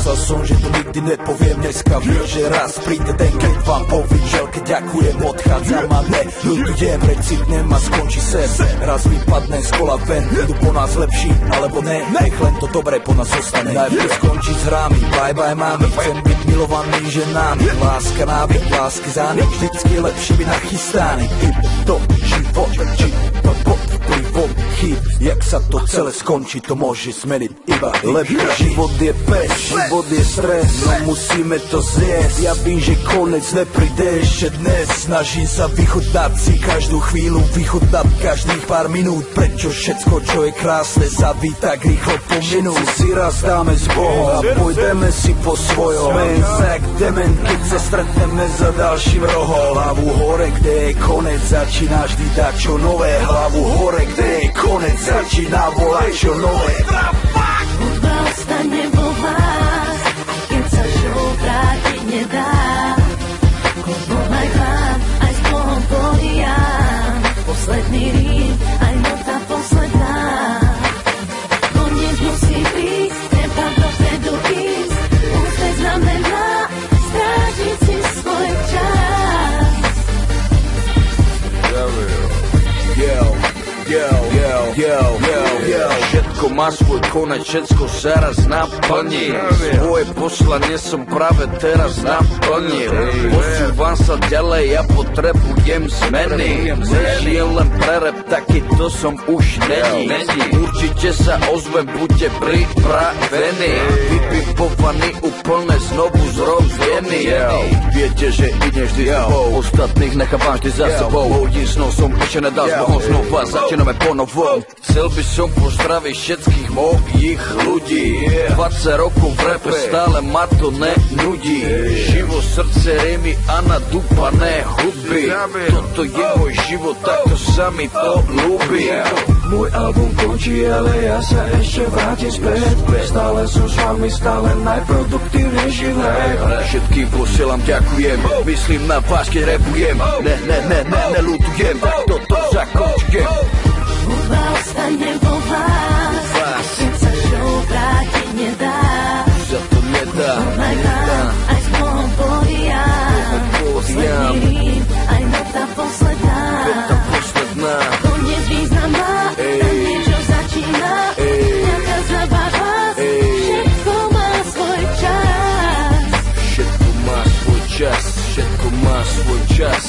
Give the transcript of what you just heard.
Myslel som, že to nikdy nepoviem dneska. Viem, že raz príde ten, keď vám poviem želke, ďakujem, odchádzam a neľutujem, recitnem a skončí sem. Raz vypadne z kola ven, idú po nás lepší, alebo ne, nech len to dobré po nás zostane. Najprv skončí s hrami, bye bye mami, chcem byť milovaný ženami. Láska návyk, lásky zánik, vždycky je lepší byť nachystány. Hip to život, či to pod vplyvom chyb. Jak sa to celé skončí, to môže zmeniť iba lepšie. Život je pes, život je stres, no musíme to zjesť. Ja vím, že konec nepríde ešte dnes. Snažím sa vychutnať si každú chvíľu, vychutnať každých pár minút. Prečo všetko, čo je krásne, sa ví tak rýchlo pominú. Si raz dáme s Bohom a pôjdeme si po svojom. Sme jak dement, keď sa stretneme za ďalším rohom. Hlavu hore, kde je konec, začína vždy dať čo nové. Hlavu hore, kde je konec, začína volať čo nové. Hudba ostane vo vás, keď sa show vrátiť nedá. Klubom aj chlám, aj s Bohom porijám. Posledný rím, aj nota posledná. Koniec musí prísť, treba dopredu ísť. Úspech znamená strážiť si svoj čas. Všetko má svoj konec, všetko sa raz naplní. Svoje poslanie som práve teraz naplnil. Posúvam sa ďalej, ja potrebujem zmeny. Nežijem len pre rap, takýto som už není. Určite sa ozvem, buďte pripravení. Vypipovaný, úplne znovu zrozený. Viete, že ide vždy s tebou, ostatných nechávam vždy za sebou. Hodín snov som ešte nedal s Bohom, znova začíname ponovom. Chcel by som pozdraviť všetkých mojich ľudí. 20 rokov v rape, stále ma to nenudí. Živo srdce, rémy a nadúpané hudby. Toto je môj život, takto sa mi to ľúbi. Môj album končí, ale ja sa ešte vrátim späť. Stále som s vami, stále najproduktívnejší v rap. Všetkým posielam ďakujem, myslím na vás, keď rapujem. Neľutujem, takto to zakončujem. Hudba ostane vo vás, keď sa show vrátiť nedá. Sa to nedá, Aj s Bohom porijám. Posledný rím, aj nota posledná. Koniec význam má, tam niečo začína. Nejaká zabava, všetko má svoj čas. Všetko má svoj čas, všetko má svoj čas.